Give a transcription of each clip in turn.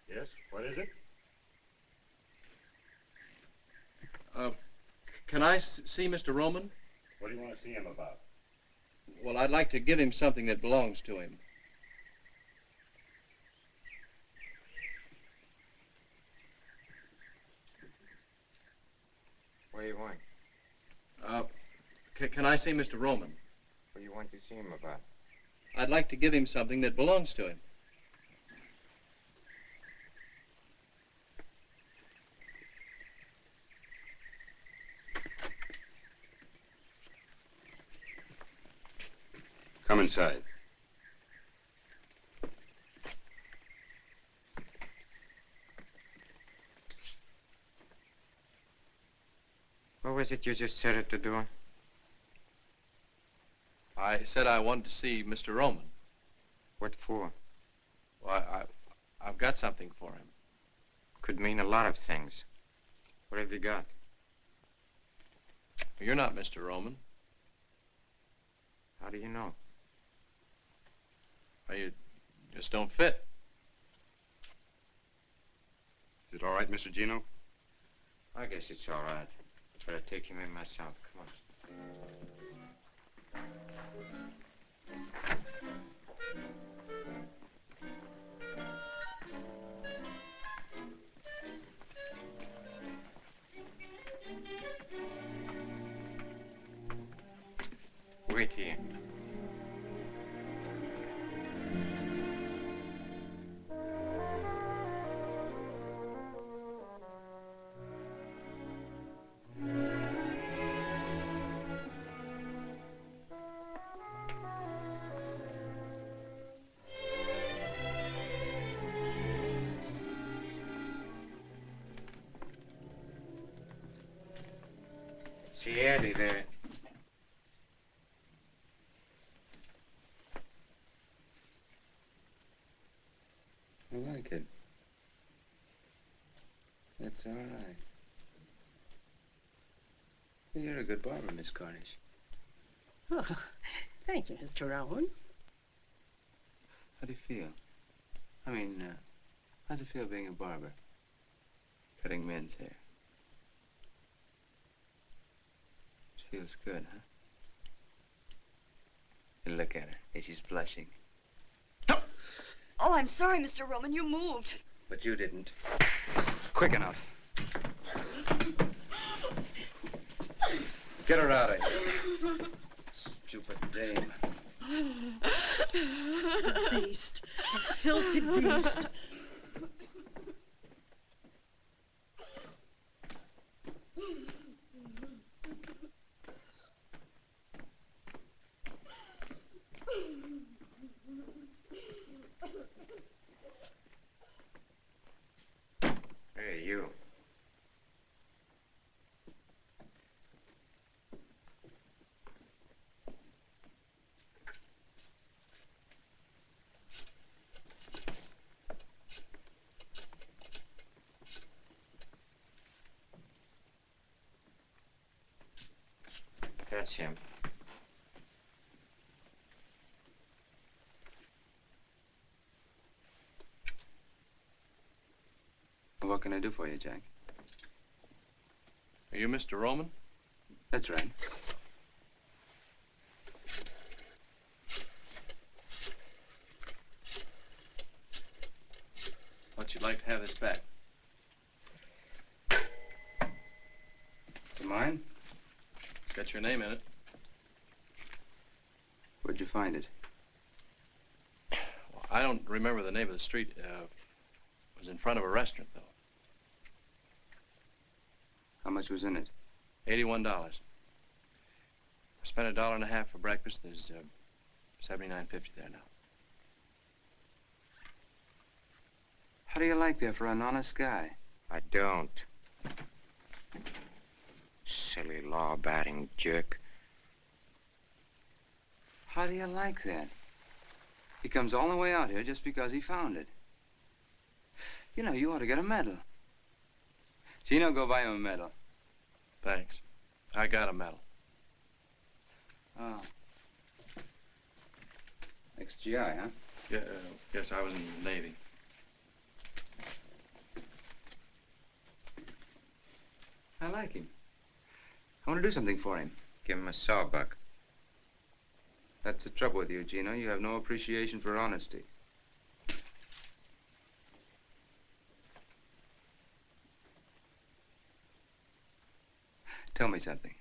Yes, what is it? Can I see Mr. Roman? What do you want to see him about? Well, I'd like to give him something that belongs to him. What do you want? Can I see Mr. Roman? What do you want to see him about? I'd like to give him something that belongs to him. Come inside. What was it you just said at the door? I said I wanted to see Mr. Roman. What for? Well, I've got something for him. Could mean a lot of things. What have you got? You're not Mr. Roman. How do you know? Well, you just don't fit. Is it all right, Mr. Gino? I guess it's all right. But I'll take him in myself. Come on. Wait here. See Eddie there. I like it. That's all right. You're a good barber, Miss Cornish. Oh, thank you, Mr. Rowan. How do you feel? I mean, how's it feel being a barber? Cutting men's hair. It feels good, huh? And look at her. Hey, she's blushing. Oh, I'm sorry, Mr. Roman. You moved. But you didn't. Quick enough. Get her out of here. Stupid dame. Beast. A filthy beast. Hey, you. That's him. What can I do for you, Jack? Are you Mr. Roman? That's right. How'd you like to have this back? Is it mine? It's got your name in it. Where'd you find it? Well, I don't remember the name of the street. It was in front of a restaurant, though. How much was in it? $81. I spent $1.50 for breakfast. There's $79.50 there now. How do you like that for an honest guy? I don't. Silly law-abiding jerk. How do you like that? He comes all the way out here just because he found it. You know, you ought to get a medal. Gino, go buy him a medal. Thanks. I got a medal. Oh. Ex-GI, huh? Yeah, yes, I was in the Navy. I like him. I want to do something for him. Give him a sawbuck. That's the trouble with you, Gino. You have no appreciation for honesty. Tell me something.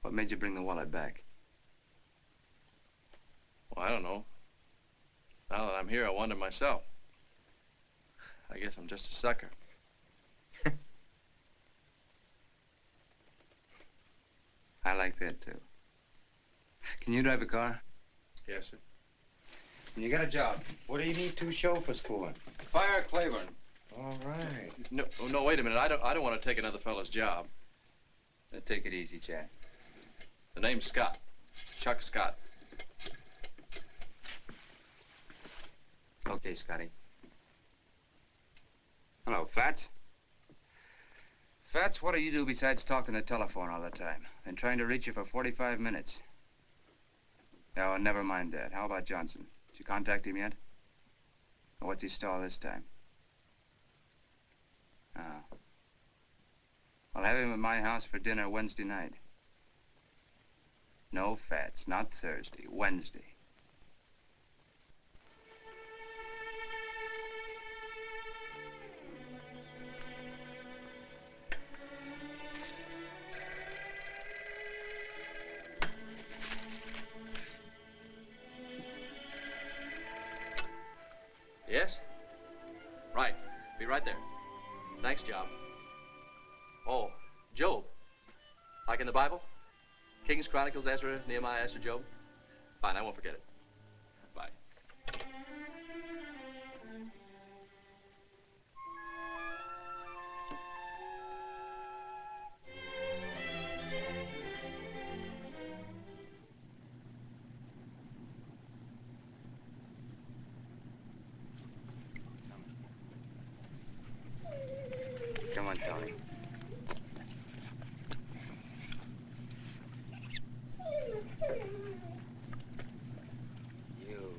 What made you bring the wallet back? Well, I don't know. Now that I'm here, I wonder myself. I guess I'm just a sucker. I like that, too. Can you drive a car? Yes, sir. And you got a job. What do you need two chauffeurs for? Fire Claiborne. All right. No, no, wait a minute. I don't want to take another fellow's job. Now, take it easy, Jack. The name's Scott. Chuck Scott. Okay, Scotty. Hello, Fats. Fats, what do you do besides talking the telephone all the time? Been trying to reach you for 45 minutes. Oh, never mind that. How about Johnson? Did you contact him yet? Or what's he stall this time? Oh. I'll have him at my house for dinner Wednesday night. No, Fats, not Thursday, Wednesday. Be right there. Thanks, John. Oh, Job. Like in the Bible? Kings, Chronicles, Ezra, Nehemiah, Esther, Job? Fine, I won't forget it. Bye. Come on, Tony. You.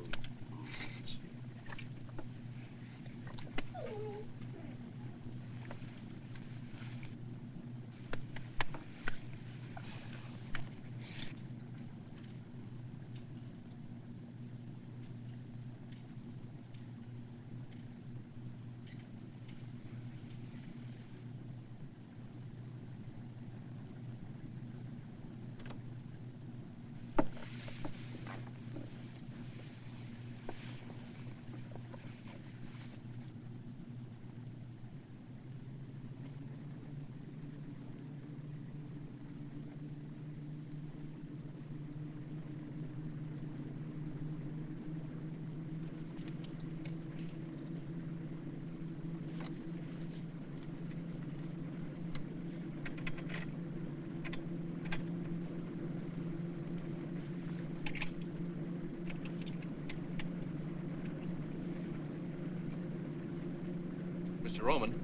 Mr. Roman,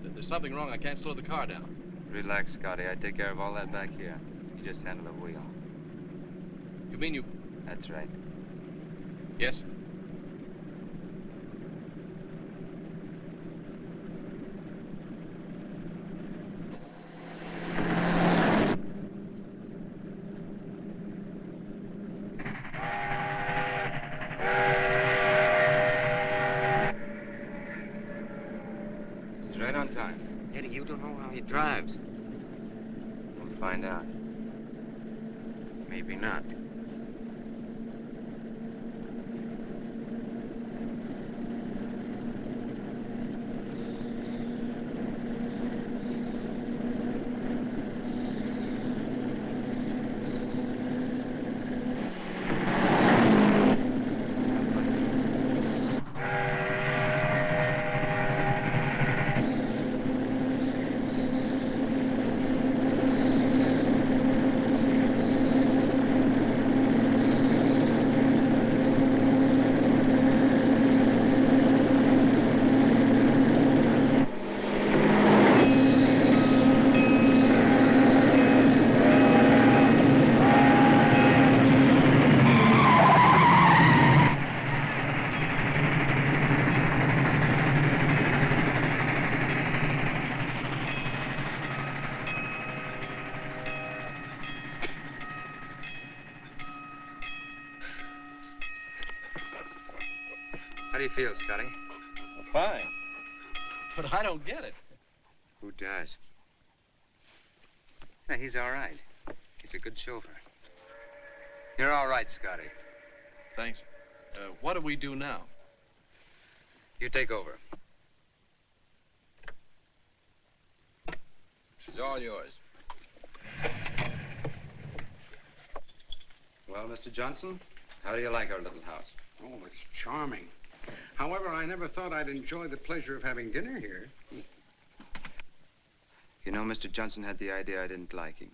there's something wrong. I can't slow the car down. Relax, Scotty. I take care of all that back here. You just handle the wheel. You mean you... That's right. Yes? He's right on time. Eddie, you don't know how he drives. We'll find out. Maybe not. How do you feel, Scotty? Fine. But I don't get it. Who does? Yeah, he's all right. He's a good chauffeur. You're all right, Scotty. Thanks. What do we do now? You take over. She's all yours. Well, Mr. Johnson, how do you like our little house? Oh, it's charming. However, I never thought I'd enjoy the pleasure of having dinner here. You know, Mr. Johnson had the idea I didn't like him.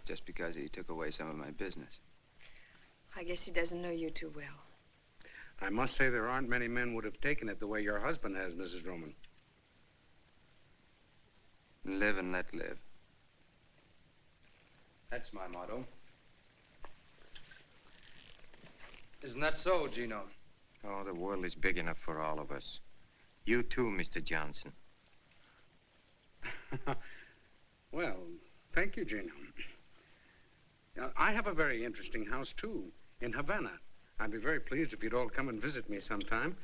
Just because he took away some of my business. I guess he doesn't know you too well. I must say there aren't many men would have taken it the way your husband has, Mrs. Roman. Live and let live. That's my motto. Isn't that so, Gino? Oh, the world is big enough for all of us. You too, Mr. Johnson. Well, thank you, Gino. I have a very interesting house, too, in Havana. I'd be very pleased if you'd all come and visit me sometime.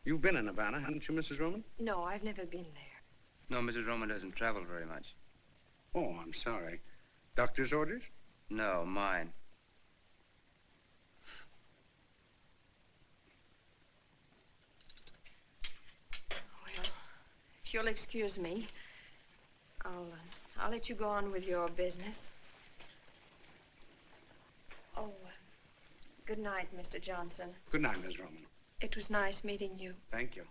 You've been in Havana, haven't you, Mrs. Roman? No, I've never been there. No, Mrs. Roman doesn't travel very much. Oh, I'm sorry. Doctor's orders? No, mine. If you'll excuse me, I'll let you go on with your business. Oh, good night, Mr. Johnson. Good night, Miss Roman. It was nice meeting you. Thank you.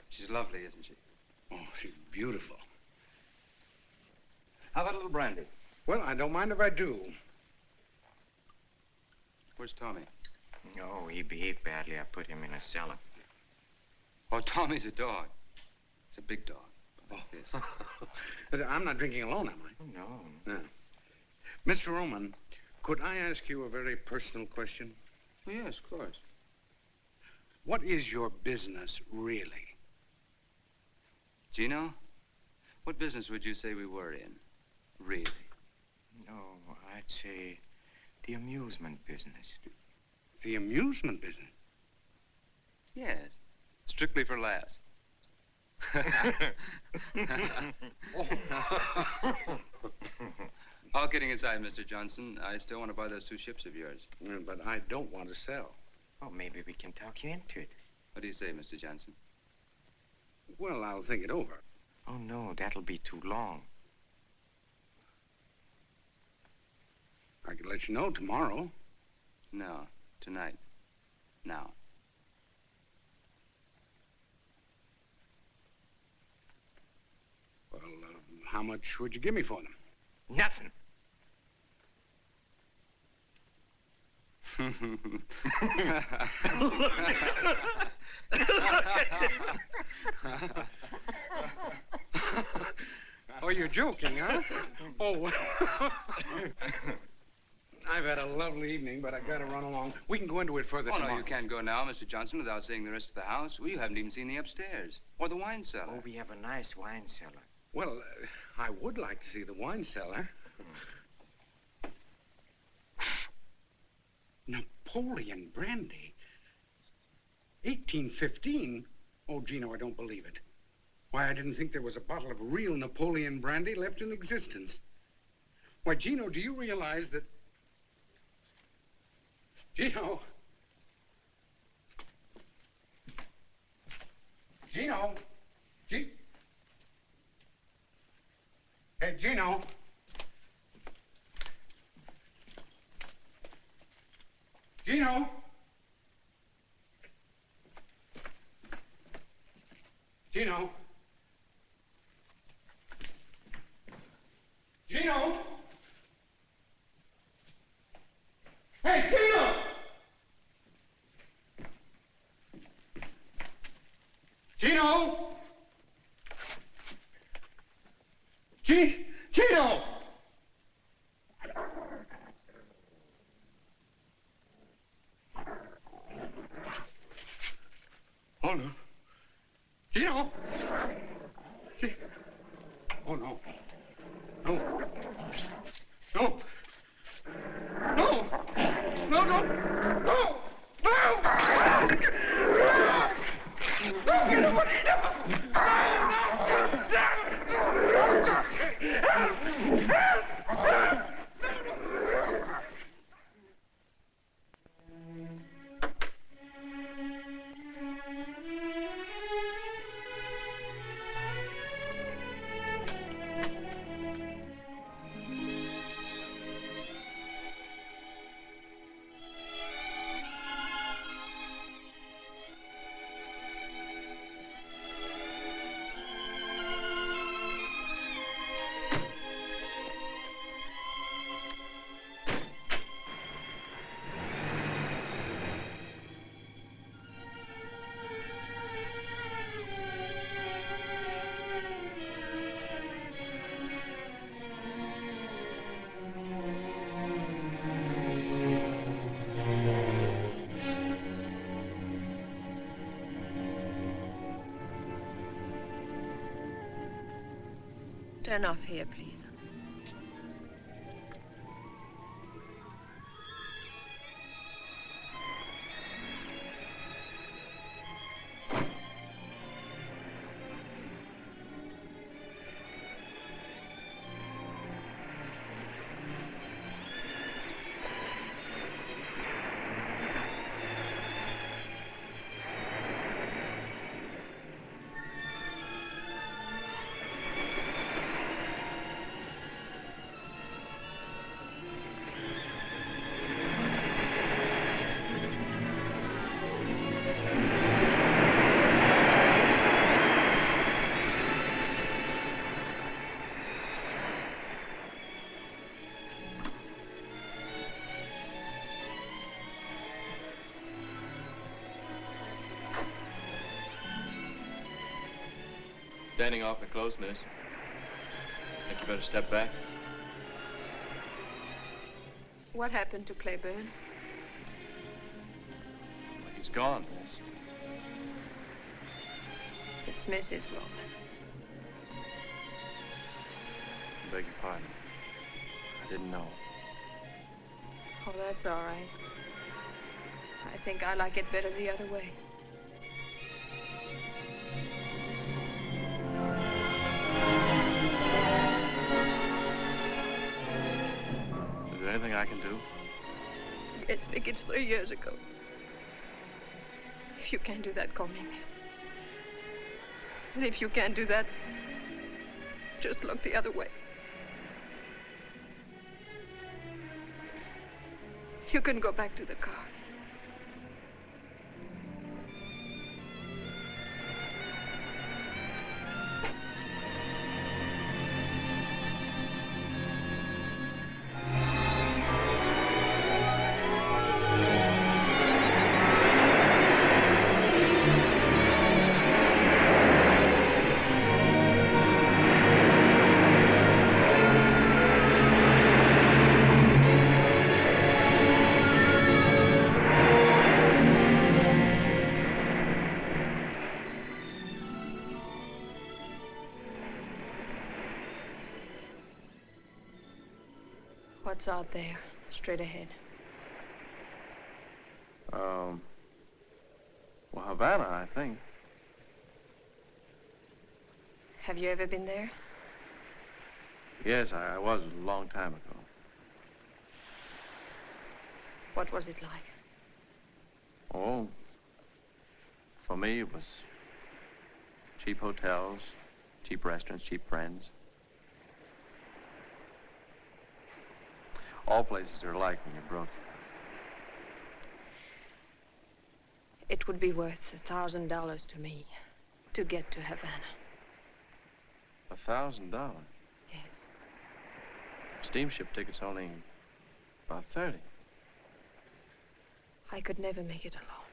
She's lovely, isn't she? Oh, she's beautiful. How about a little brandy? Well, I don't mind if I do. Where's Tommy? No, he behaved badly. I put him in a cellar. Oh, Tommy's a dog. It's a big dog. Like this. I'm not drinking alone, am I? Oh, no. No. Mr. Roman, could I ask you a very personal question? Oh, yes, of course. What is your business, really? Gino, what business would you say we were in? Really? No, I'd say the amusement business. The amusement business? Yes. Strictly for laughs. All kidding aside, Mr. Johnson, I still want to buy those 2 ships of yours. But I don't want to sell. Well, maybe we can talk you into it. What do you say, Mr. Johnson? Well, I'll think it over. Oh, no, that'll be too long. I could let you know tomorrow. No, tonight. Now. Well, how much would you give me for them? Nothing. Oh, you're joking, huh? Oh, I've had a lovely evening, but I've got to run along. We can go into it further tomorrow. No, you can't go now, Mr. Johnson, without seeing the rest of the house. Well, you haven't even seen the upstairs. Or the wine cellar. Oh, we have a nice wine cellar. Well, I would like to see the wine cellar. Napoleon brandy? 1815? Oh, Gino, I don't believe it. Why, I didn't think there was a bottle of real Napoleon brandy left in existence. Why, Gino, do you realize that... Gino! Gino! Hey, Gino! Gino! Gino! Gino! Hey, Gino! Gino! Gino! Oh, no. Gino! Oh, no. No. No. No! No, no! No! No! No, get away! Turn off here, please. Standing awfully close, miss. Think you better step back? What happened to Claiborne? Well, he's gone, miss. It's Mrs. Roman. I beg your pardon. I didn't know. Oh, that's all right. I think I like it better the other way. Is there anything I can do? Yes, Vic, it's 3 years ago. If you can't do that, call me miss. And if you can't do that, just look the other way. You can go back to the car. What's out there, straight ahead? Well, Havana, I think. Have you ever been there? Yes, I was a long time ago. What was it like? Oh, for me, it was cheap hotels, cheap restaurants, cheap friends. All places are alike when you're broke. It would be worth $1,000 to me to get to Havana. $1,000? Yes. Steamship tickets only about 30. I could never make it alone.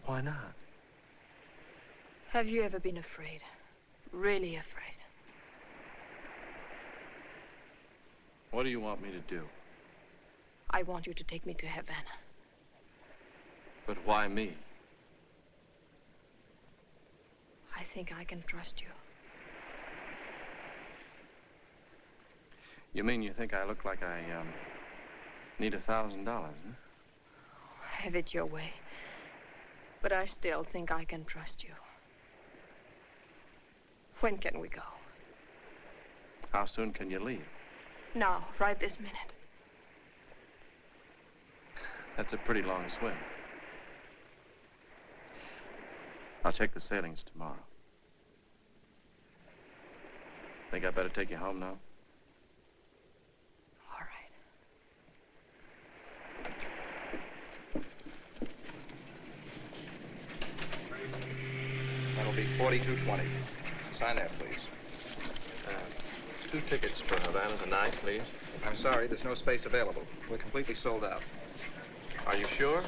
Why not? Have you ever been afraid? Really afraid? What do you want me to do? I want you to take me to Havana. But why me? I think I can trust you. You mean you think I look like I, need $1,000, huh? Have it your way. But I still think I can trust you. When can we go? How soon can you leave? Now, right this minute. That's a pretty long swim. I'll check the sailings tomorrow. Think I better take you home now? All right. That'll be 4220. Sign there, please. 2 tickets for Havana tonight, please. I'm sorry, there's no space available. We're completely sold out. Are you sure?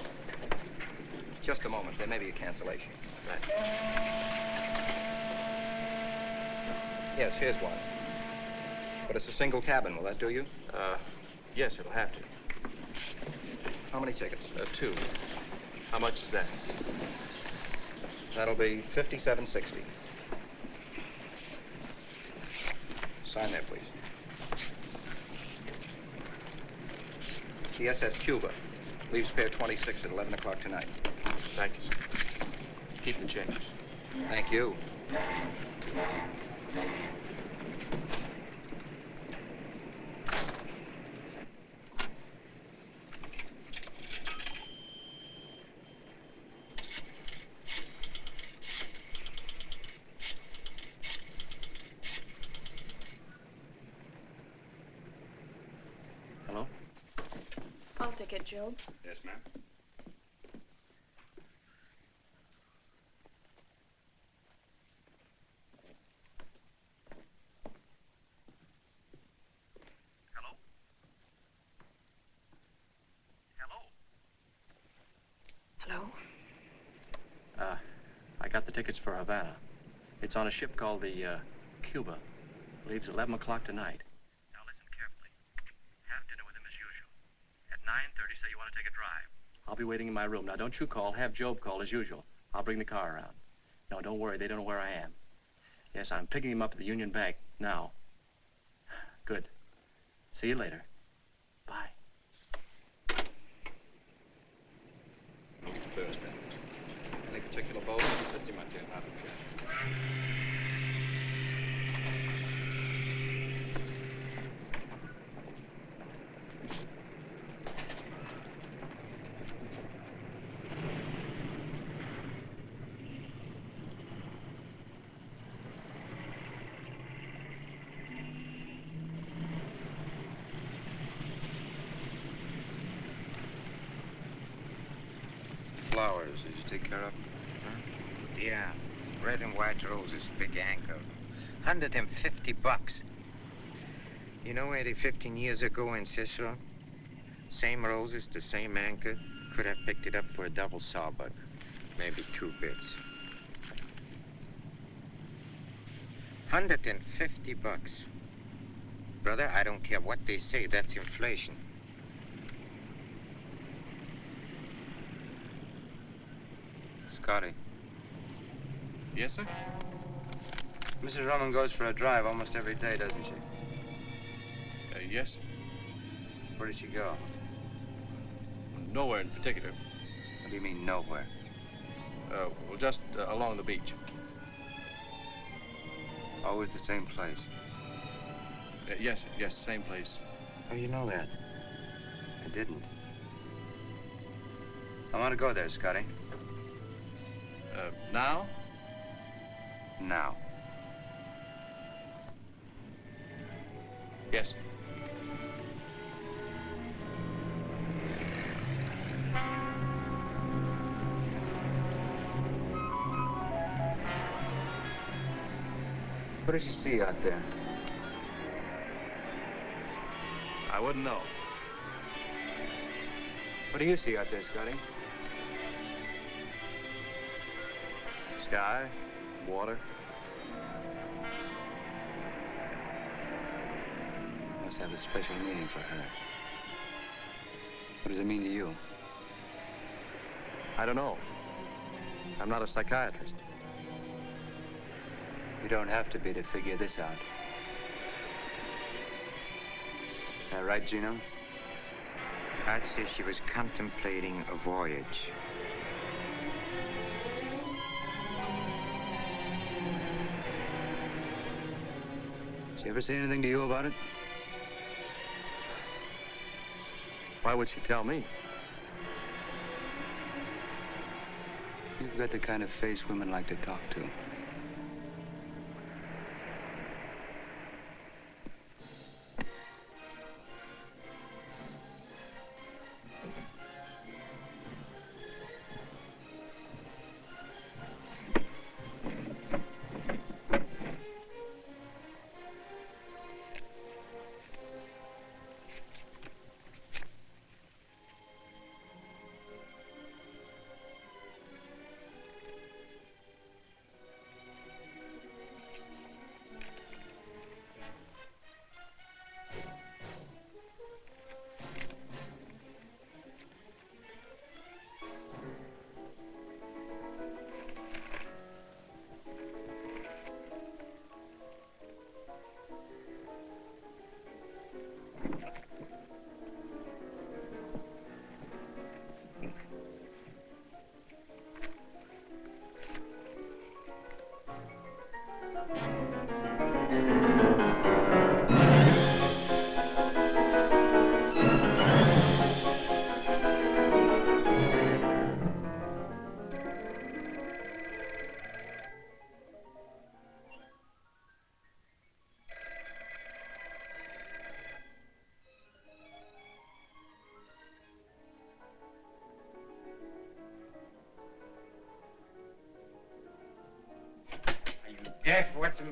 Just a moment. There may be a cancellation. Right. Yes, here's one. But it's a single cabin. Will that do you? Yes, it'll have to. How many tickets? 2. How much is that? That'll be $57.60. Sign there, please. It's the SS Cuba. Leaves pair 26 at 11 o'clock tonight. Thank you, sir. Keep the change. Thank you. Hello? I'll take it, Job. Yes, ma'am. Hello? I got the tickets for Havana. It's on a ship called the Cuba. Leaves 11 o'clock tonight. Now listen carefully. Have dinner with him as usual. At 9:30, say you want to take a drive. I'll be waiting in my room. Now, don't you call. Have Job call as usual. I'll bring the car around. No, don't worry. They don't know where I am. Yes, I'm picking him up at the Union Bank now. Good. See you later. Bye. Meet Thursday. Any particular boat? Let's see my dear. Flowers, did you take care of them? Huh? Yeah, red and white roses, big anchor. $150. You know, Eddie, 15 years ago in Cicero, same roses, the same anchor, could have picked it up for a double sawbuck. Maybe 2 bits. $150. Brother, I don't care what they say, that's inflation. Scotty. Yes, sir? Mrs. Roman goes for a drive almost every day, doesn't she? Yes, sir. Where does she go? Nowhere in particular. What do you mean, nowhere? Well, just along the beach. Always the same place. Yes, sir. Yes, same place. How do you know that? I didn't. I want to go there, Scotty. Now? Now. Yes, sir. What did you see out there? I wouldn't know. What do you see out there, Scotty? Sky, water. Must have a special meaning for her. What does it mean to you? I don't know. I'm not a psychiatrist. You don't have to be to figure this out. Is that right, Gino? I'd say she was contemplating a voyage. Did she ever say anything to you about it? Why would she tell me? You've got the kind of face women like to talk to. Jeff, what's the...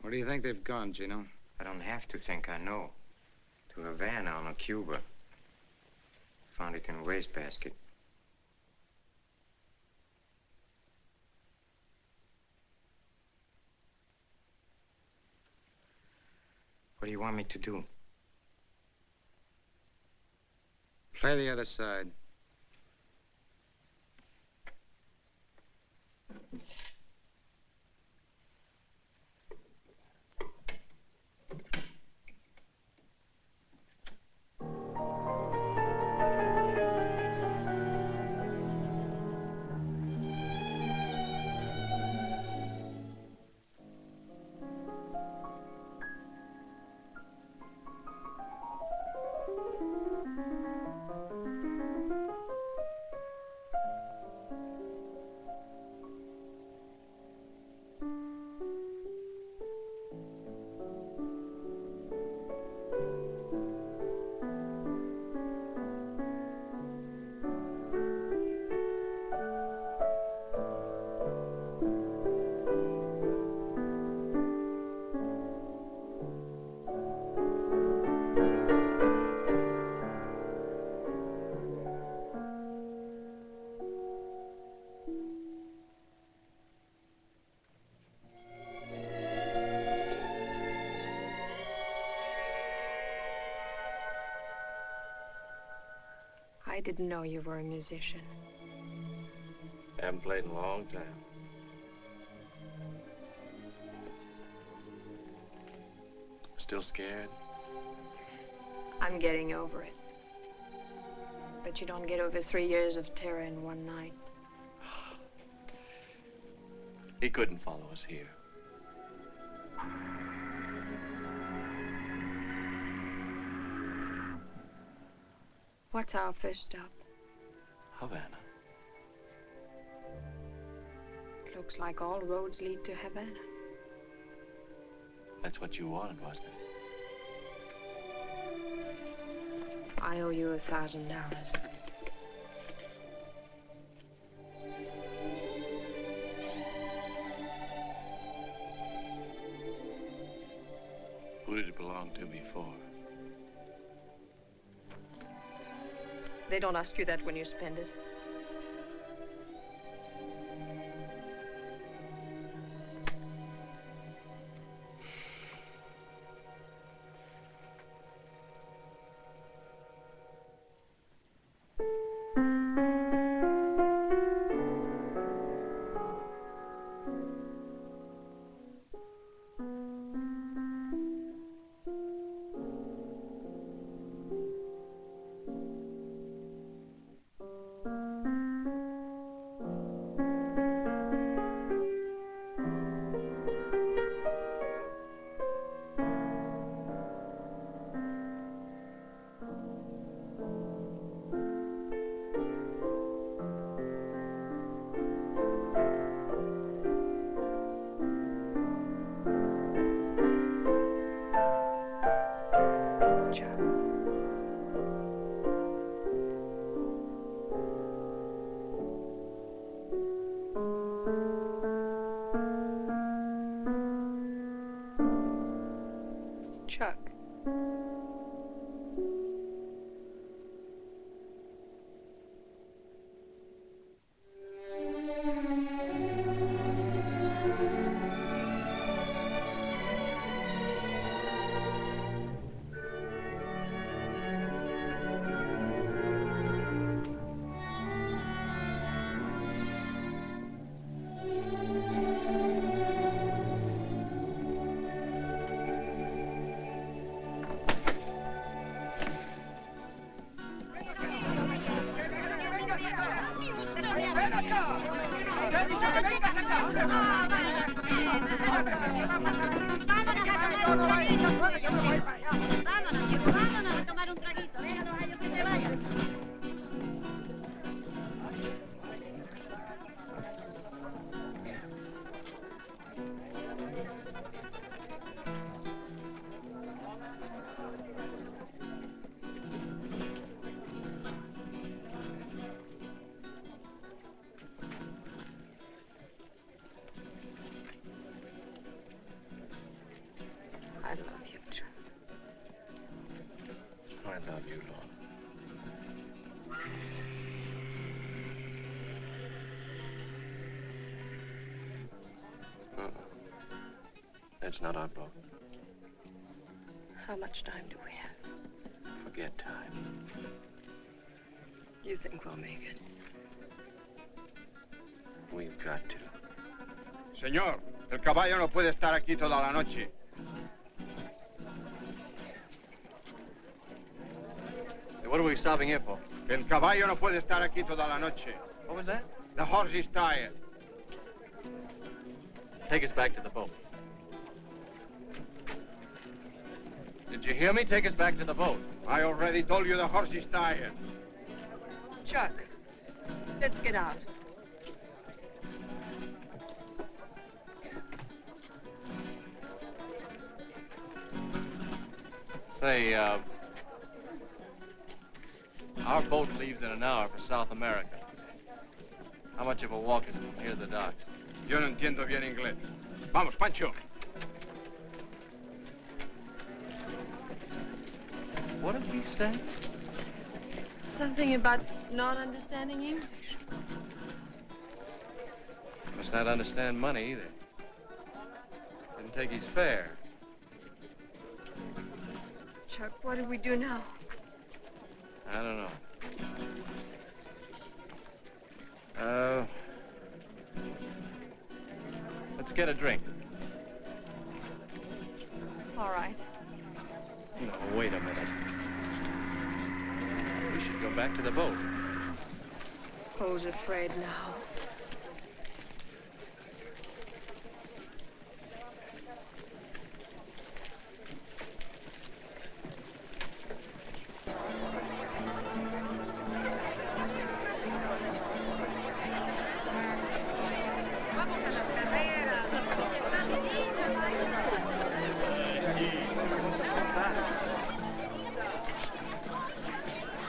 Where do you think they've gone, Gino? I don't have to think, I know. To Havana on a Cuba. Found it in a wastebasket. What do you want me to do? Play the other side. I didn't know you were a musician. Haven't played in a long time. Still scared? I'm getting over it. But you don't get over 3 years of terror in one night. He couldn't follow us here. What's our first stop? Havana. Looks like all roads lead to Havana. That's what you wanted, wasn't it? I owe you $1,000. Who did it belong to before? They don't ask you that when you spend it. Chuck. I love you, Lorna. That's not our boat. How much time do we have? Forget time. You think we'll make it? We've got to. Señor, el caballo no puede estar aquí toda la noche. Hey, what are we stopping here for? El caballo no puede estar aquí toda la noche. What was that? The horse is tired. Take us back to the boat. Did you hear me? Take us back to the boat. I already told you the horse is tired. Chuck, let's get out. Say, our boat leaves in an hour for South America. How much of a walk is it from here to the docks? Yo no entiendo bien inglés. Vamos, Pancho. What did he say? Something about not understanding English. Must not understand money either. Didn't take his fare. Chuck, what do we do now? I don't know. Let's get a drink. All right. No, wait a minute. We should go back to the boat. Who's afraid now?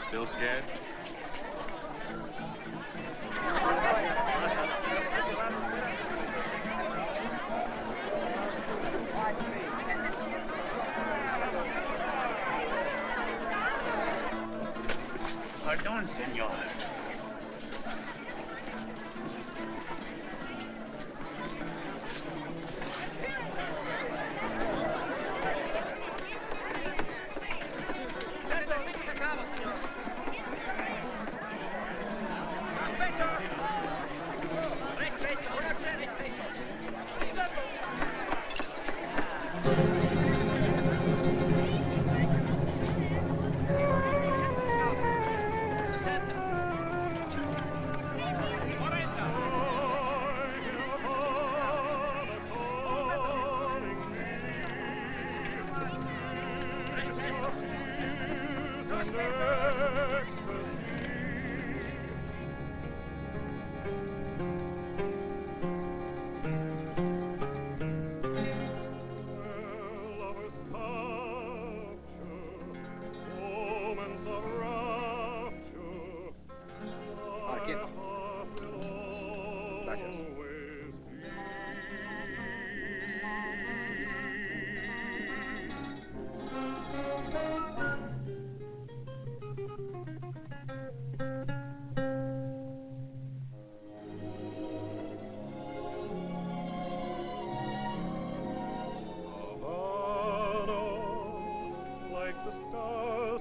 Still scared? Pardon, senor.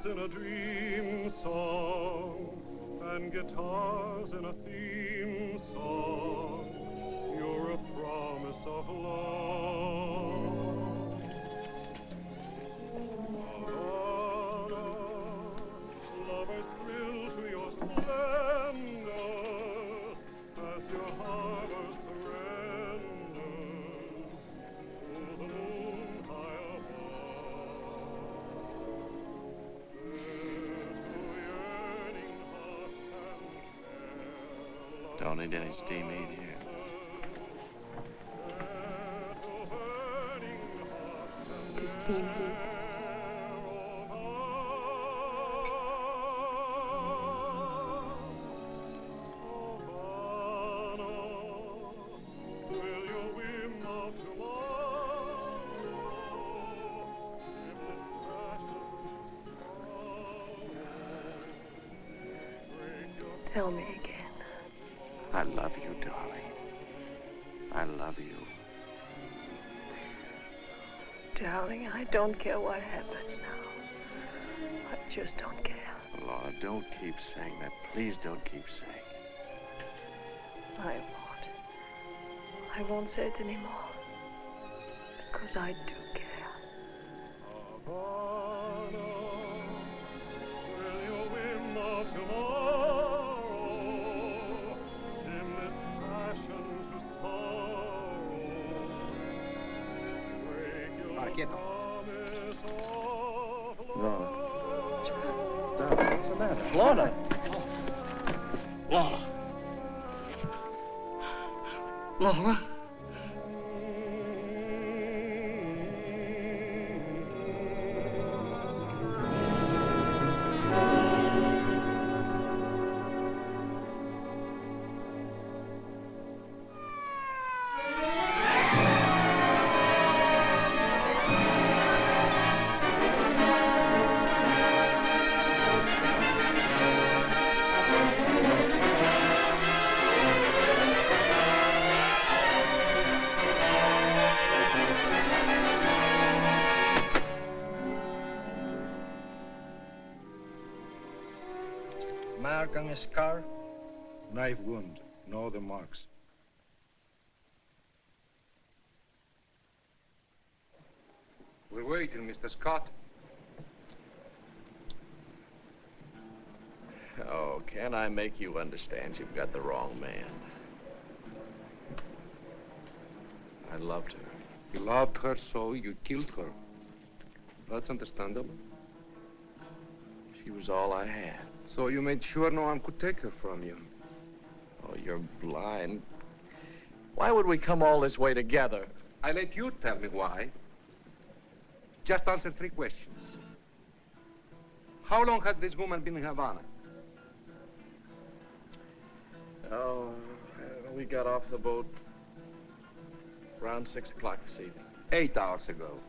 In a dream song and guitars in a theme song, you're a promise of love. Havana, lovers thrill to your splendors as your harbor surrenders to the moon high Don't need any steam heat here. To steam heat. Tell me again. I love you, darling. I love you. Darling, I don't care what happens now. I just don't care. Lorna, don't keep saying that. Please don't keep saying it. I won't. I won't say it anymore. Because I do care. Havana, will your whim of tomorrow dim this passion to sorrow? Break your promise of love. What's the matter? Lorna! Lorna. Lorna? Mark on his scar? Knife wound. No other marks. We're waiting, Mr. Scott. Oh, can I make you understand you've got the wrong man? I loved her. You loved her, so you killed her. That's understandable. She was all I had. So you made sure no one could take her from you. Oh, you're blind. Why would we come all this way together? I let you tell me why. Just answer 3 questions. How long had this woman been in Havana? Oh, we got off the boat around 6 o'clock this evening. 8 hours ago.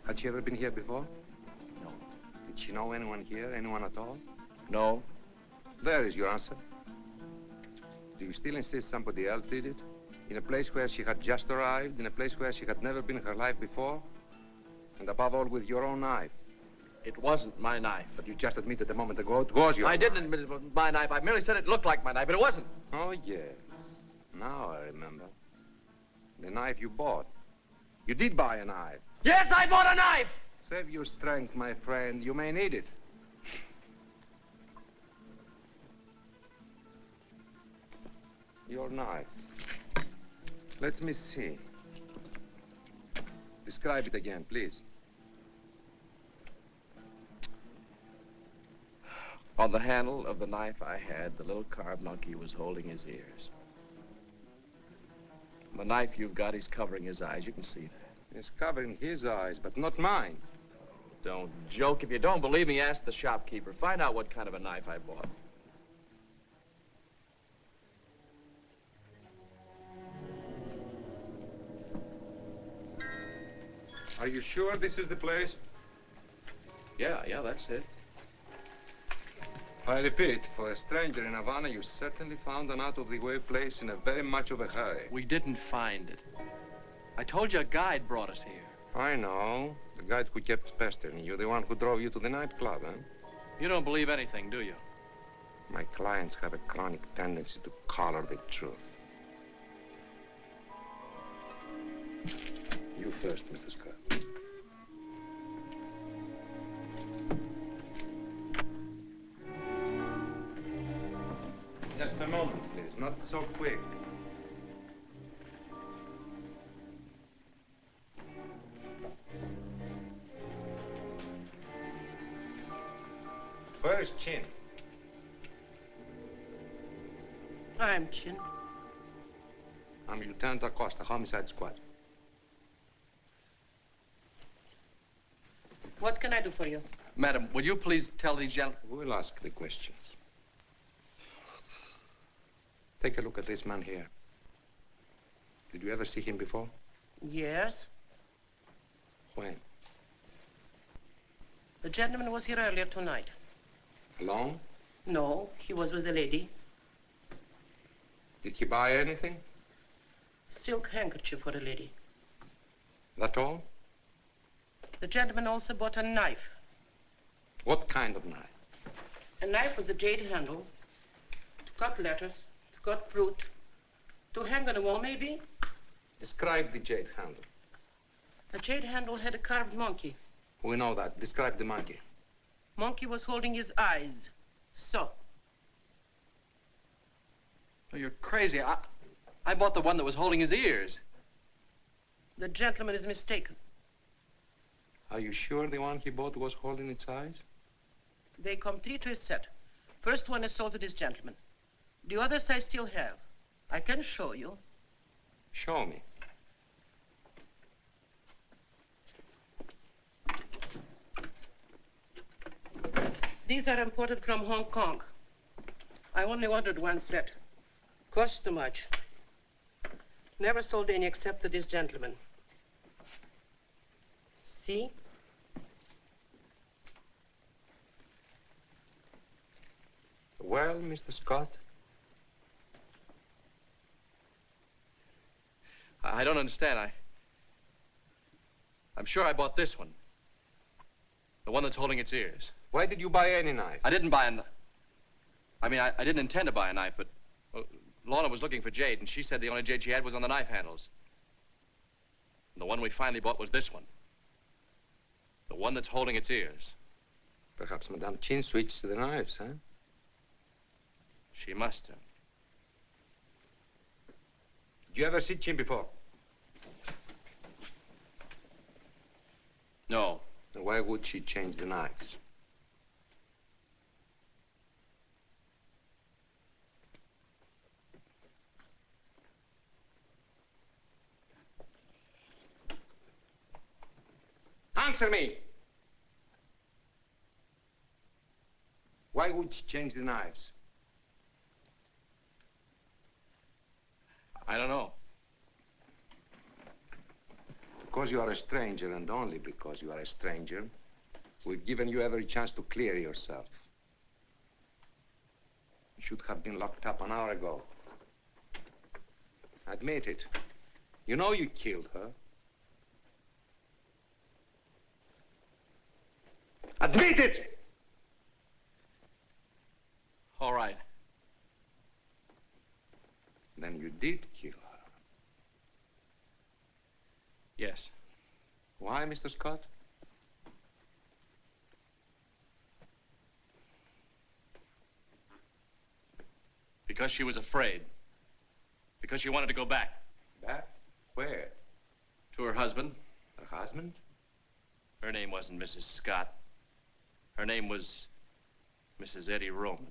Had she ever been here before? No. Did she know anyone here, anyone at all? No. There is your answer. Do you still insist somebody else did it? In a place where she had just arrived, in a place where she had never been in her life before? And above all, with your own knife. It wasn't my knife. But you just admitted a moment ago it was your I knife. didn't admit it was my knife. I merely said it looked like my knife, but it wasn't. Oh, yes. Now I remember. The knife you bought. You did buy a knife. Yes, I bought a knife! Save your strength, my friend. You may need it. Your knife. Let me see. Describe it again, please. On the handle of the knife I had, the little carved monkey was holding his ears. The knife you've got, he's covering his eyes. You can see that. It's covering his eyes, but not mine. Don't joke. If you don't believe me, ask the shopkeeper. Find out what kind of a knife I bought. Are you sure this is the place? Yeah, that's it. I repeat, for a stranger in Havana, you certainly found an out-of-the-way place in a very much of a hurry. We didn't find it. I told you a guide brought us here. I know. The guide who kept pestering you, the one who drove you to the nightclub, huh? You don't believe anything, do you? My clients have a chronic tendency to color the truth. You first, Mr. Scott. Just a moment, please. Not so quick. Where is Chin? I'm Chin. I'm Lieutenant Acosta, Homicide Squad. What can I do for you? Madam, will you please tell these gentlemen... We'll ask the questions. Take a look at this man here. Did you ever see him before? Yes. When? The gentleman was here earlier tonight. Alone? No, he was with the lady. Did he buy anything? Silk handkerchief for the lady. That all? The gentleman also bought a knife. What kind of knife? A knife with a jade handle. To cut letters, to cut fruit. To hang on the wall, maybe? Describe the jade handle. The jade handle had a carved monkey. We know that. Describe the monkey. Monkey was holding his eyes. So. Oh, you're crazy. I bought the one that was holding his ears. The gentleman is mistaken. Are you sure the one he bought was holding its eyes? They come 3 to a set. First one is sold to this gentleman. The others I still have. I can show you. Show me. These are imported from Hong Kong. I only ordered 1 set. Cost too much. Never sold any except to this gentleman. See? Well, Mr. Scott? I don't understand. I'm sure I bought this one. The one that's holding its ears. Why did you buy any knife? I didn't buy I didn't intend to buy a knife, but Lorna was looking for jade, and she said the only jade she had was on the knife handles. And the one we finally bought was this one. The one that's holding its ears. Perhaps Madame Chin switched to the knives, huh? She must have. Did you ever see Chin before? No. Then why would she change the knives? Answer me! Why would she change the knives? I don't know. Because you are a stranger, and only because you are a stranger, we've given you every chance to clear yourself. You should have been locked up an hour ago. Admit it. You know you killed her. Admit it! All right. Then you did kill her. Yes. Why, Mr. Scott? Because she was afraid. Because she wanted to go back. Back? Where? To her husband. Her husband? Her name wasn't Mrs. Scott. Her name was Mrs. Eddie Roman.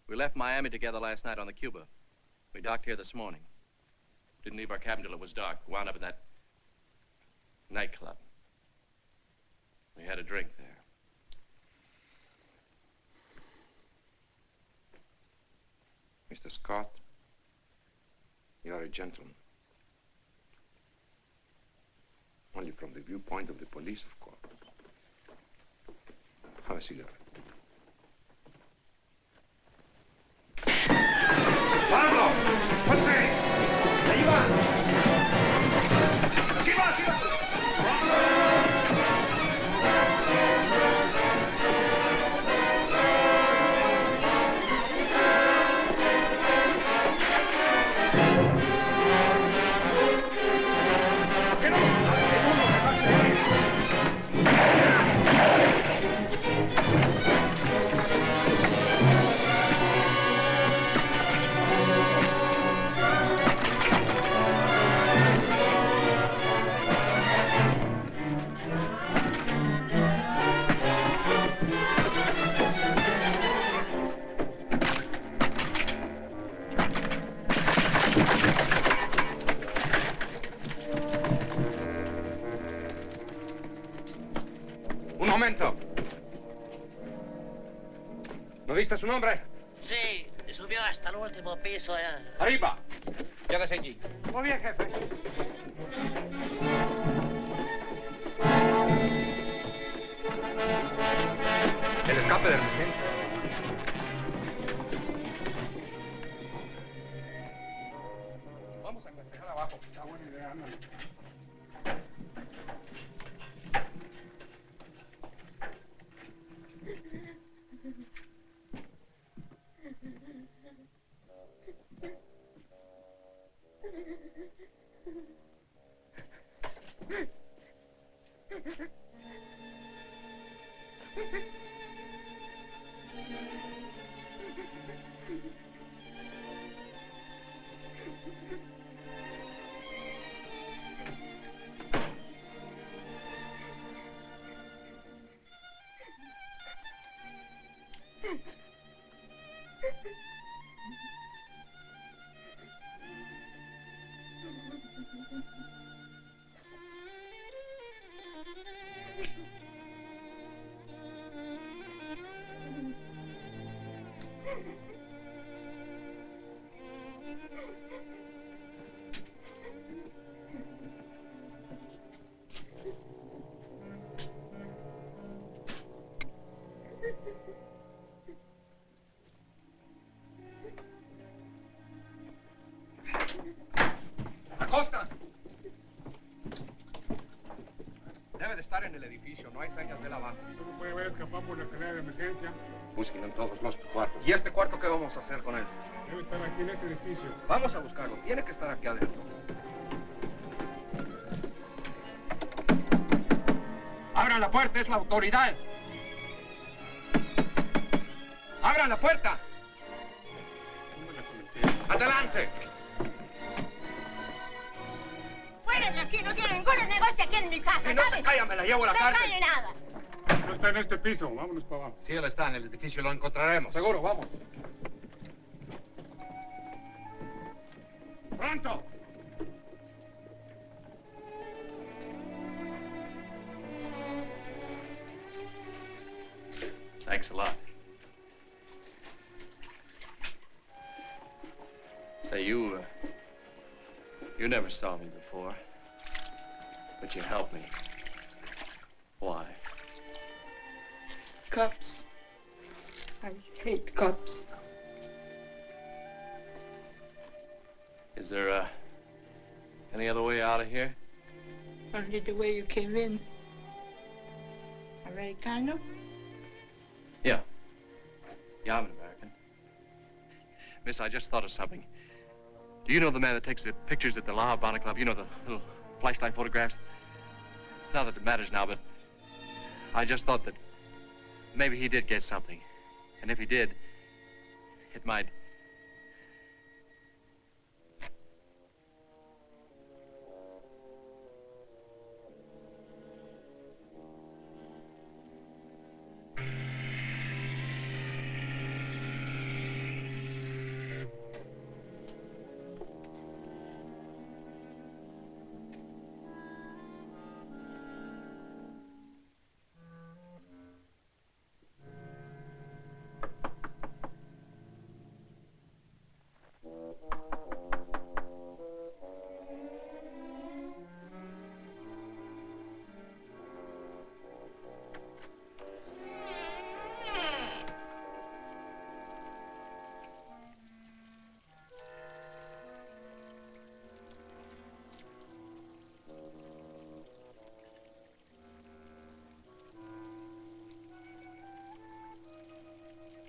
We left Miami together last night on the Cuba. We docked here this morning. Didn't leave our cabin till it was dark. Wound up in that nightclub. We had a drink there. Mr. Scott, you are a gentleman. Only from the viewpoint of the police, of course. Have a cigarette. ¡Pablo! ¡José! ¡Ahí va! ¡Aquí va, aquí va! ¿No viste su nombre? Sí, subió hasta el último piso. ¡Arriba! Quédese allí. Muy bien, jefe. El escape de emergencia. ¡Acosta! Debe de estar en el edificio, no hay señas de la banda. No puede haber escapado por la escalera de emergencia. Busquen en todos los cuartos. ¿Y este cuarto qué vamos a hacer con él? Debe estar aquí en este edificio. Vamos a buscarlo, tiene que estar aquí adentro. ¡Abran la puerta, es la autoridad! ¡Abran la puerta! ¡Adelante! Fuera de aquí, no tiene ningún negocio aquí en mi casa, Si no ¿sabe? se calla, me la llevo a la cárcel. No calle nada. No está en este piso, vámonos para abajo. Sí, él está en el edificio, lo encontraremos. Seguro, vamos. ¡Pronto! Thanks a lot. Say, you never saw me before, but you helped me. Why? Cops. I hate cops. Is there, any other way out of here? Only the way you came in. Americano? Yeah. Yeah, I'm an American. Miss, I just thought of something. Do you know the man that takes the pictures at the La Habana Club? You know, the little flashlight photographs? Not that it matters now, but I just thought that maybe he did get something. And if he did, it might...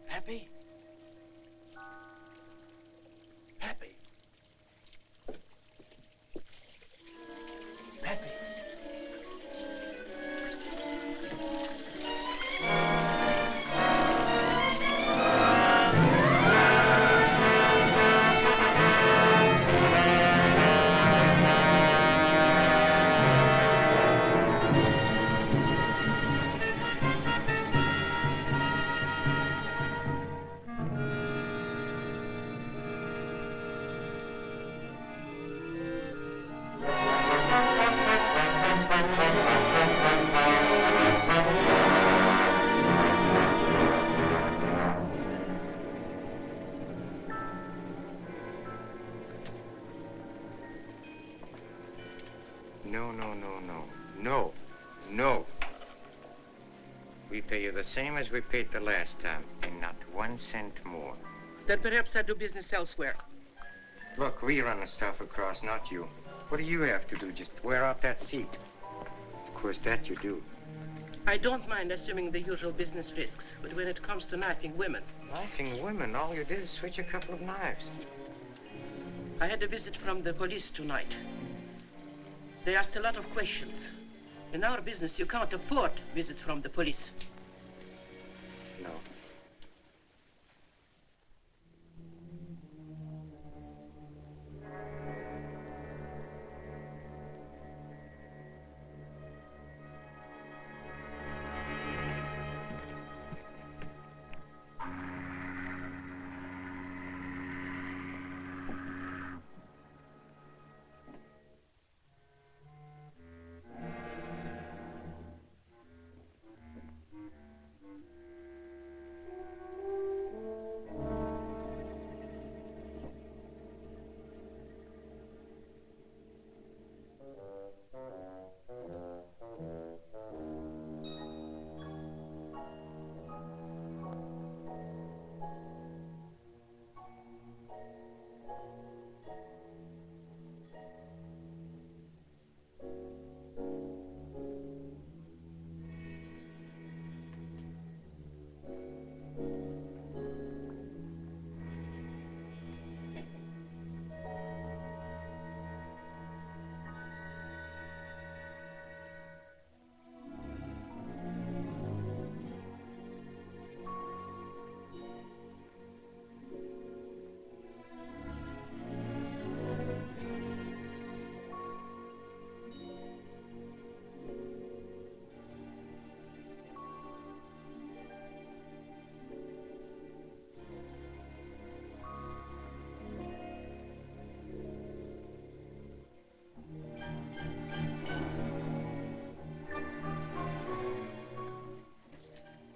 Happy? Happy? Happy? No. We pay you the same as we paid the last time, and not 1 cent more. Then perhaps I do business elsewhere. Look, we run the stuff across, not you. What do you have to do? Just wear out that seat. Of course, that you do. I don't mind assuming the usual business risks, but when it comes to knifing women... Knifing women? All you did is switch a couple of knives. I had a visit from the police tonight. They asked a lot of questions. In our business, you can't afford visits from the police. No.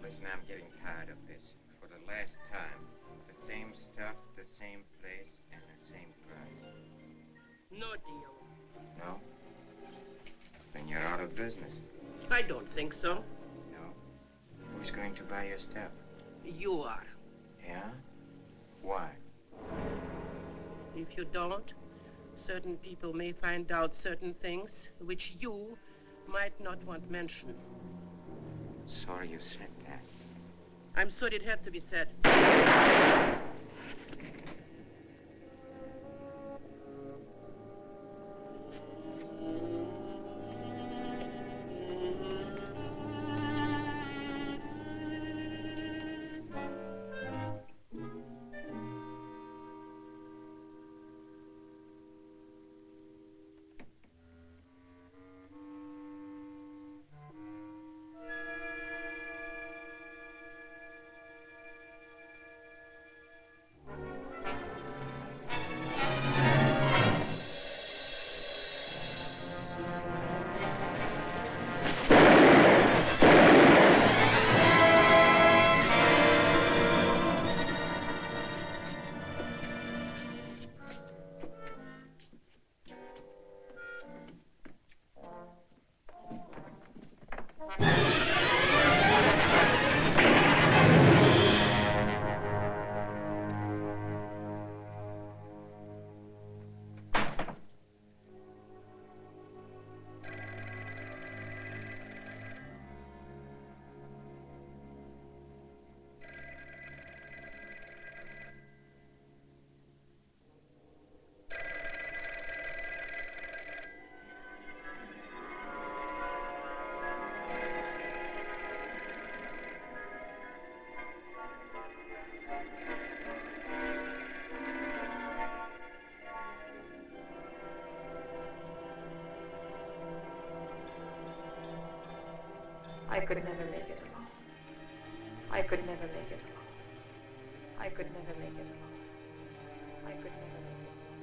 Listen, I'm getting tired of this. For the last time, the same stuff, the same place, and the same price. No deal. No? Then you're out of business. I don't think so. No? Who's going to buy your stuff? You are. Yeah? Why? If you don't, certain people may find out certain things which you might not want mentioned. Sorry you said that. I'm sorry it had to be said. I could never make it alone. I could never make it alone. I could never make it alone. I could never make it alone.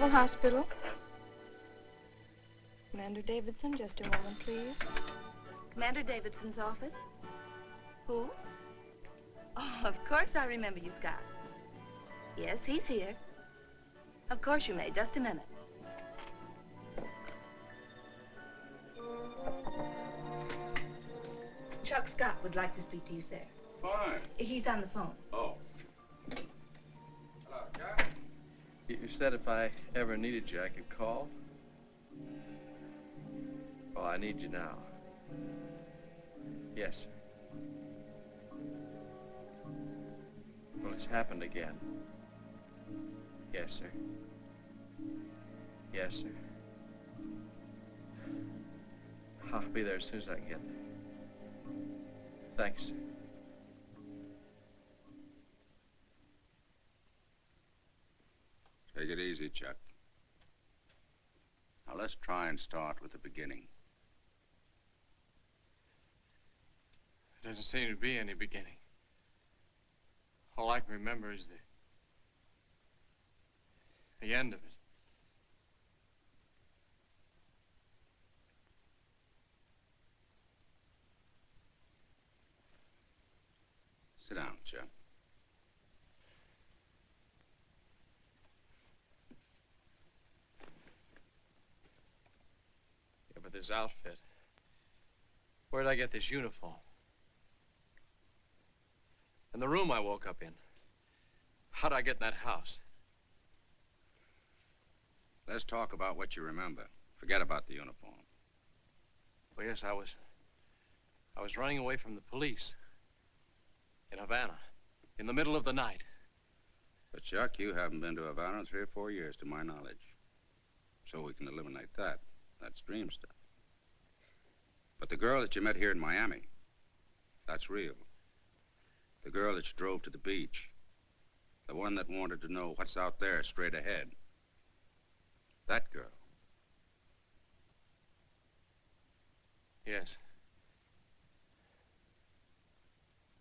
General Hospital. Commander Davidson, just a moment, please. Commander Davidson's office? Who? Oh, of course I remember you, Scott. Yes, he's here. Of course you may. Just a minute. Chuck Scott would like to speak to you, sir. Fine. He's on the phone. Oh. Hello, Jack. You said if I ever needed you, I could call? Well, I need you now. Yes, sir. Well, it's happened again. Yes, sir. Yes, sir. I'll be there as soon as I can get there. Thanks, sir. Take it easy, Chuck. Now, let's try and start with the beginning. There doesn't seem to be any beginning. All I can remember is the end of it. Sit down, Chuck. Yeah, but this outfit. Where'd I get this uniform? And the room I woke up in. How'd I get in that house? Let's talk about what you remember. Forget about the uniform. Well, yes, I was running away from the police. In Havana. In the middle of the night. But, Chuck, you haven't been to Havana in 3 or 4 years, to my knowledge. So we can eliminate that. That's dream stuff. But the girl that you met here in Miami, that's real. The girl that you drove to the beach. The one that wanted to know what's out there straight ahead. That girl. Yes.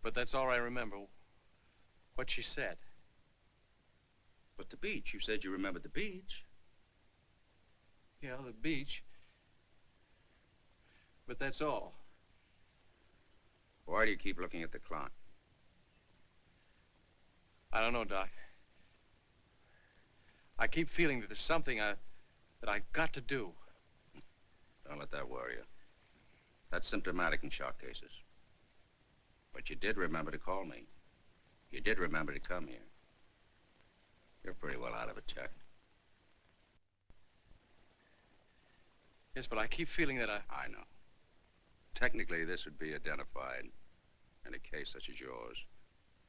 But that's all I remember. What she said. But the beach. You said you remembered the beach. Yeah, the beach. But that's all. Why do you keep looking at the clock? I don't know, Doc. I keep feeling that there's something that I've got to do. Don't let that worry you. That's symptomatic in shock cases. But you did remember to call me. You did remember to come here. You're pretty well out of it, Chuck. Yes, but I keep feeling that I know. Technically, this would be identified in a case such as yours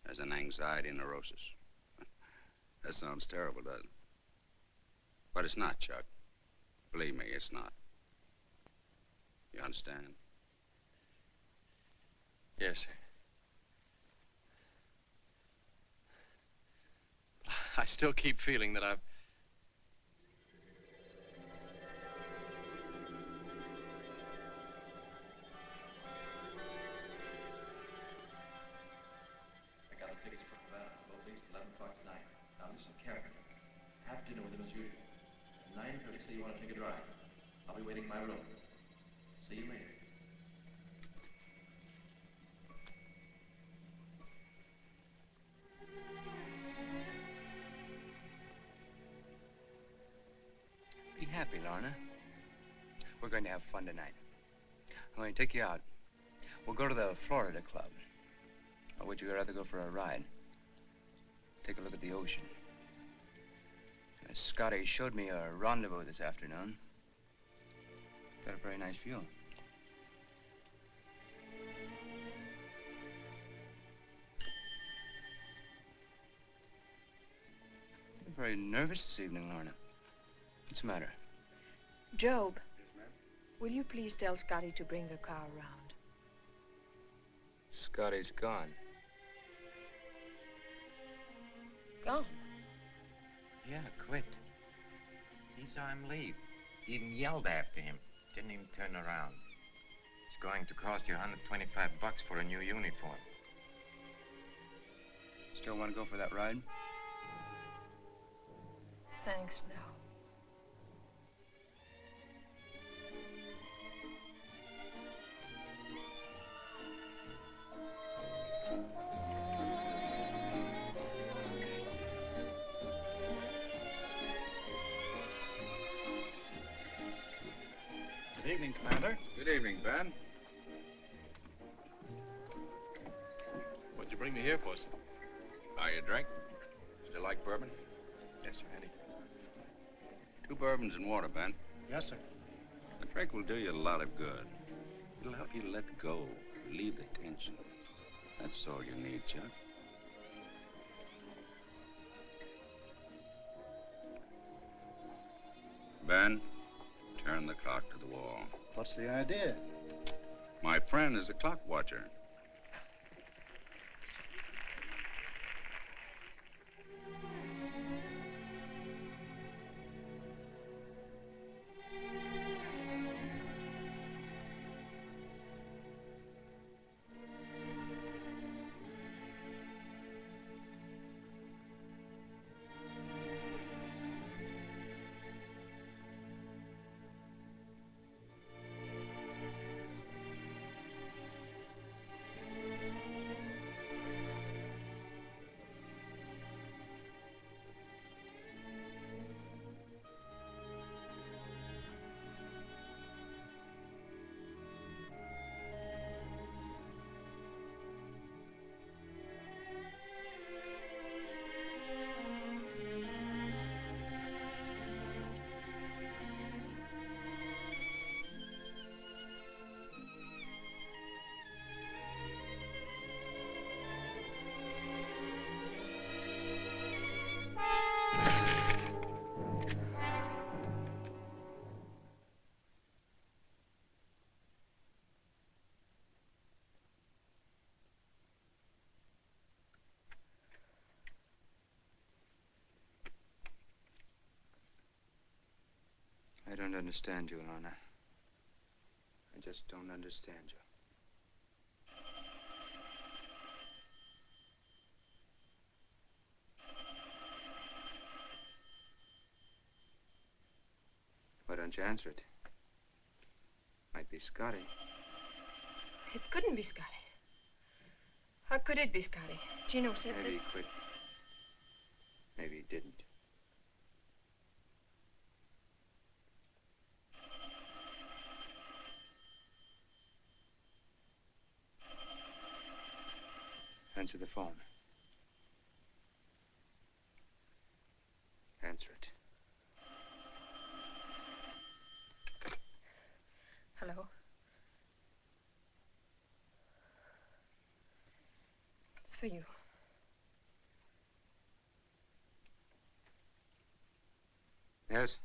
as an anxiety neurosis. That sounds terrible, doesn't it? But it's not, Chuck. Believe me, it's not. You understand? Yes, sir. I still keep feeling that I've... I got the tickets for Havana, both days, 11 o'clock tonight. Now listen carefully. Have dinner with him as usual. At 9:30, say you want to take a drive. I'll be waiting in my room. See you later. Be happy, Lorna. We're going to have fun tonight. I'm going to take you out. We'll go to the Florida Club. Or would you rather go for a ride? Take a look at the ocean. Scotty showed me a rendezvous this afternoon. Got a very nice view. You're very nervous this evening, Lorna. What's the matter? Job, will you please tell Scotty to bring the car around? Scotty's gone. Gone? Yeah, quit. He saw him leave. Even yelled after him. Didn't even turn around. It's going to cost you $125 for a new uniform. Still want to go for that ride? Thanks, no. evening, Commander. Good evening, Ben. What'd you bring me here for, sir? Are you drink? Still like bourbon? Yes, sir. Any? 2 bourbons and water, Ben. Yes, sir. A drink will do you a lot of good. It'll help you let go, relieve the tension. That's all you need, Chuck. Ben, turn the clock to the wall. What's the idea? My friend is a clock watcher. I don't understand you, Lorna. I just don't understand you. Why don't you answer it? Might be Scotty. It couldn't be Scotty. How could it be Scotty? Gino said Maybe he quit. Maybe he didn't. Answer the phone. Answer it. Hello? It's for you. Yes?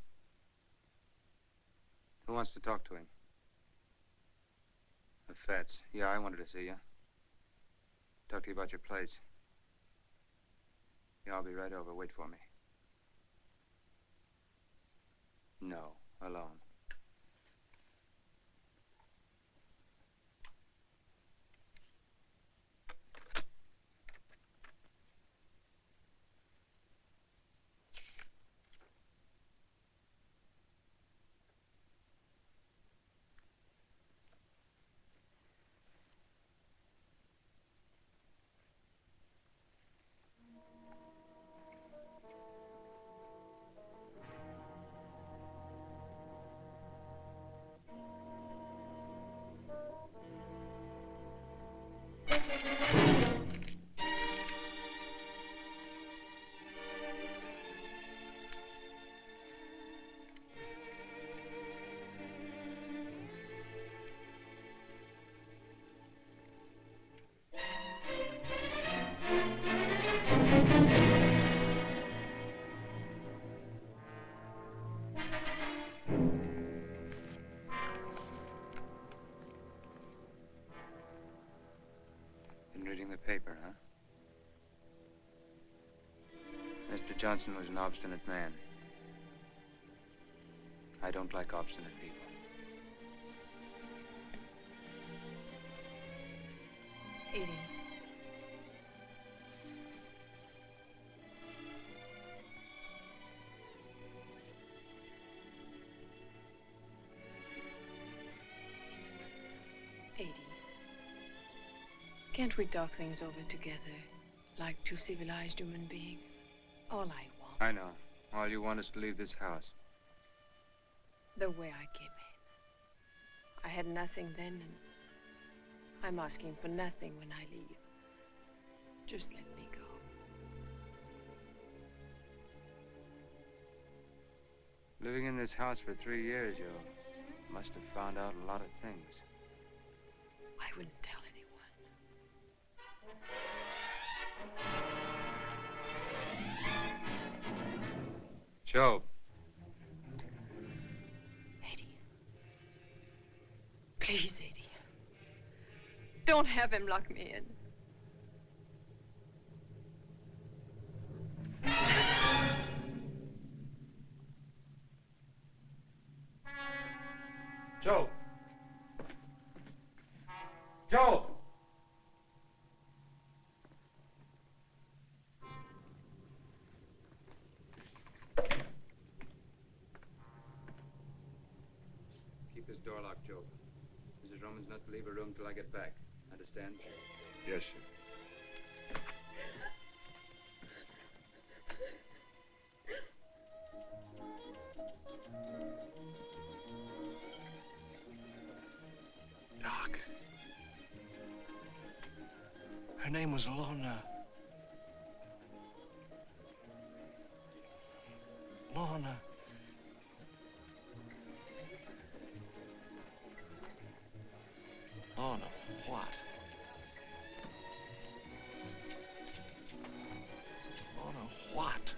Who wants to talk to him? The Fats. Yeah, I wanted to see you. Talk to you about your place. Yeah, I'll be right over. Wait for me. No, alone. Reading the paper, huh? Mr. Johnson was an obstinate man. I don't like obstinate people. Eating. Can't we talk things over together, like 2 civilized human beings? All I want. I know. All you want is to leave this house. The way I came in. I had nothing then, and I'm asking for nothing when I leave. Just let me go. Living in this house for 3 years, you must have found out a lot of things. I wouldn't tell anyone. Joe. Eddie. Please, Eddie. Don't have him lock me in. Joe! Joe! Keep this door locked, Joe. Mrs. Roman's not to leave her room till I get back. Understand? Yes, sir. Doc. Her name was Lorna. Lorna. Lorna, what? Lorna, what?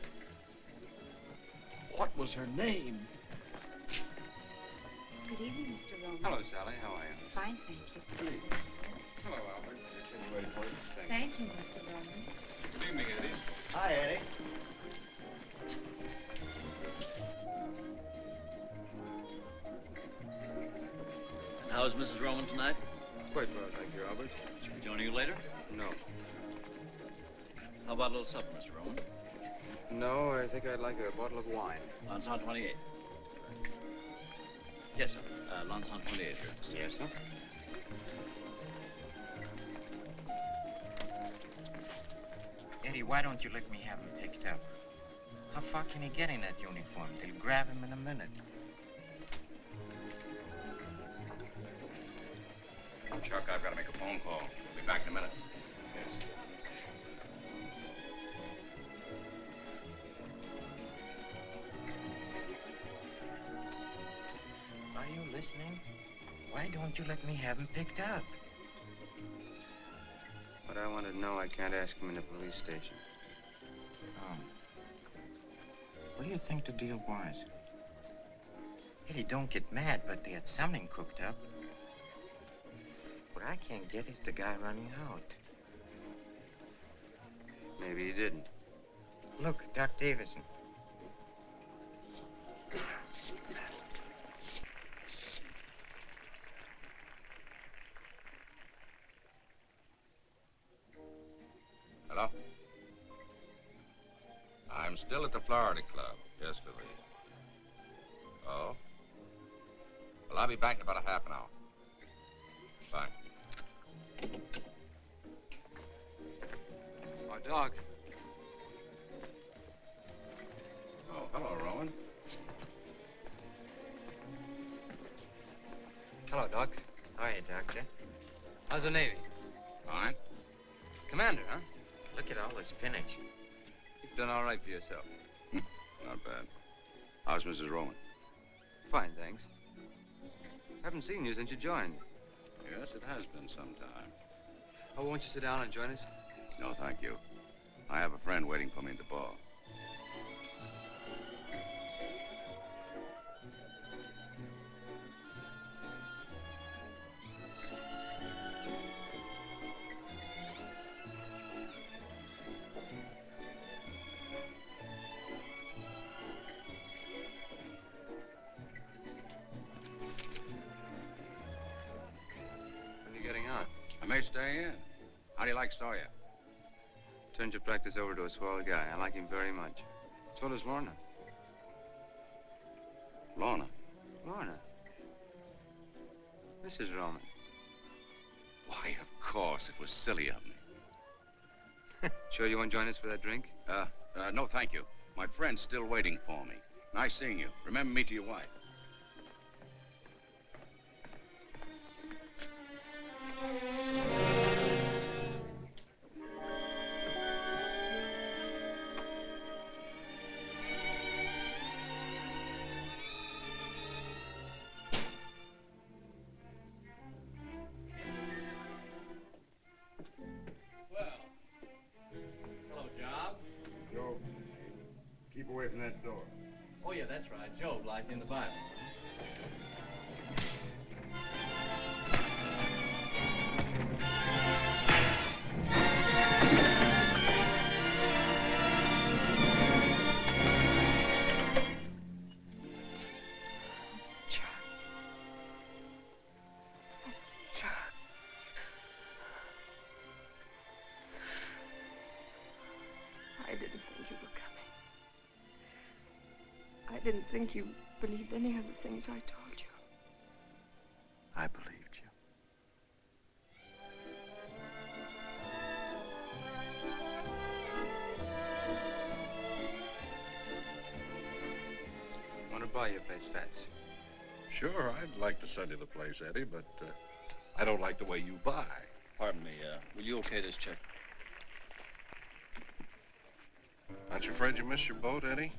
What was her name? Good evening, Mr. Roman. Hello, Sally. How are you? Fine, thank you. Hello, Albert. Your kid's waiting for you. Thank you, Mr. Roman. Good evening, Eddie. Hi, Eddie. And how's Mrs. Roman tonight? Quite well, thank you, Albert. She'll be joining you later? No. How about a little supper, Mr. Roman? No, I think I'd like a bottle of wine. Lanson 28. Yes, sir. Lanson 28 here. Yes, sir. Eddie, why don't you let me have him picked up? How far can he get in that uniform? They'll grab him in a minute. Chuck, I've got to make a phone call. I'll be back in a minute. Yes. Are you listening? Why don't you let me have him picked up? But I want to know I can't ask him in the police station. Oh. What do you think the deal was? Eddie, don't get mad, but they had something cooked up. What I can't get is the guy running out. Maybe he didn't. Look, Doc Davison. Hello? I'm still at the Florida Club. Yes, Louise. Oh? Well, I'll be back in about a half an hour. Bye. Oh, Doc. Oh, hello, Rowan. Hello, Doc. Hi, Doctor. How's the Navy? Fine. Commander, huh? Look at all the spinach. You've done all right for yourself. Not bad. How's Mrs. Rowan? Fine, thanks. Haven't seen you since you joined. Yes, it has been some time. Oh, won't you sit down and join us? No, thank you. I have a friend waiting for me at the bar. I may stay in. How do you like Sawyer? Turned your practice over to a swell guy. I like him very much. So does Lorna. Lorna? Lorna? Mrs. Roman. Why, of course. It was silly of me. Sure you won't join us for that drink? No, thank you. My friend's still waiting for me. Nice seeing you. Remember me to your wife. didn't think you were coming. I didn't think you believed any of the things I told you. I believed you. Want to buy your place, Fats? Sure, I'd like to sell you the place, Eddie, but I don't like the way you buy. Pardon me, will you okay this check? Aren't you afraid you missed your boat, Eddie?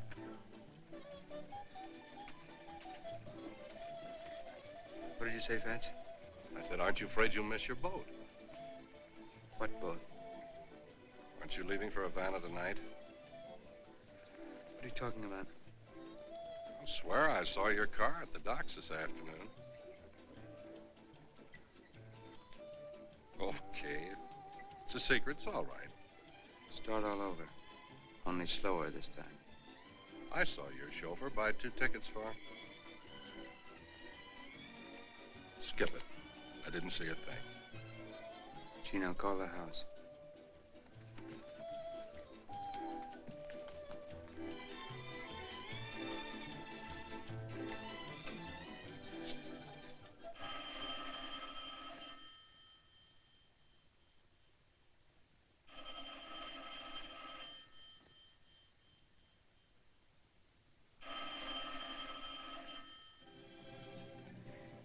What did you say, Fats? I said, aren't you afraid you'll miss your boat? What boat? Aren't you leaving for Havana tonight? What are you talking about? I swear I saw your car at the docks this afternoon. Okay. It's a secret. It's all right. Start all over. Only slower this time. I saw your chauffeur buy 2 tickets for him. Skip it. I didn't see a thing. Gino, call the house.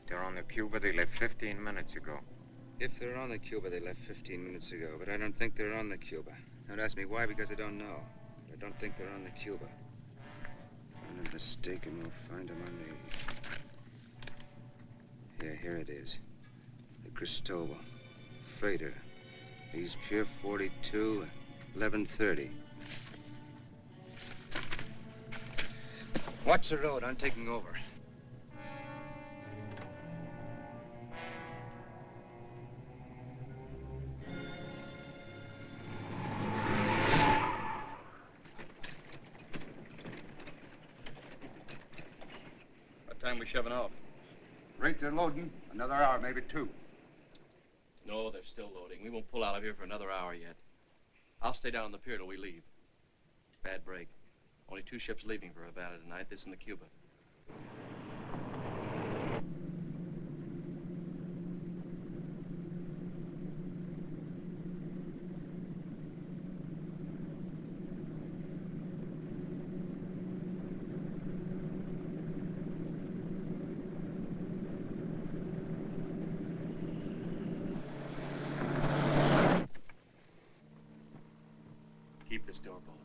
They're on the Cuba. They left 15 minutes ago. If they're on the Cuba, they left 15 minutes ago, but I don't think they're on the Cuba. Don't ask me why, because I don't know. I don't think they're on the Cuba. Find a mistake and we'll find them on the... Yeah, here it is. The Cristobal. Freighter. East Pier 42, 11:30. Watch the road. I'm taking over. Time we shoving off? Rate they're loading. Another hour, maybe 2. No, they're still loading. We won't pull out of here for another hour yet. I'll stay down on the pier till we leave. Bad break. Only 2 ships leaving for Havana tonight, this and the Cuba. Keep this door bolted.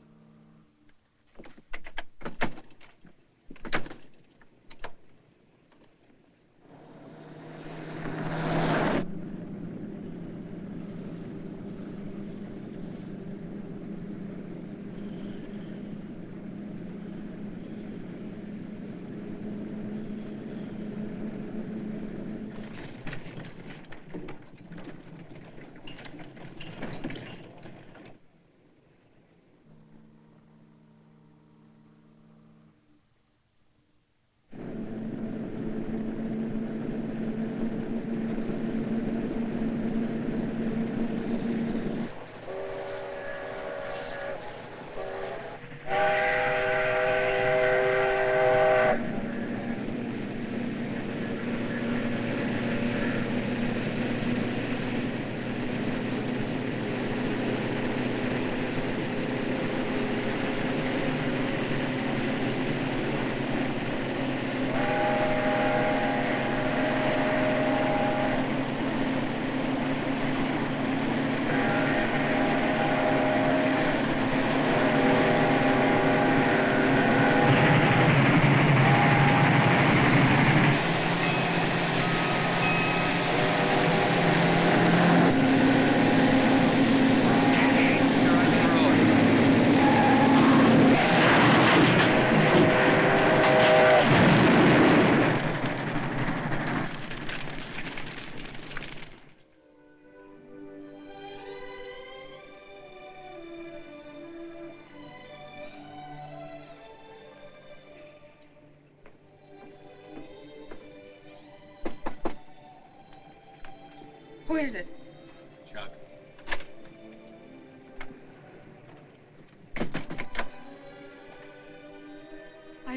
Who is it? Chuck.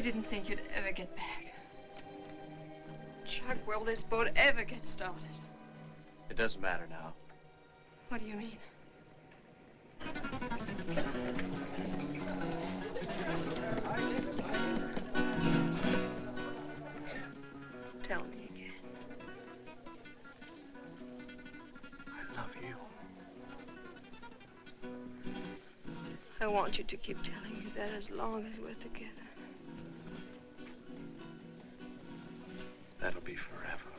didn't think you'd ever get back. Chuck, will this boat ever get started? It doesn't matter now. What do you mean? Tell me again. I love you. I want you to keep telling me that as long as we're together. That'll be forever.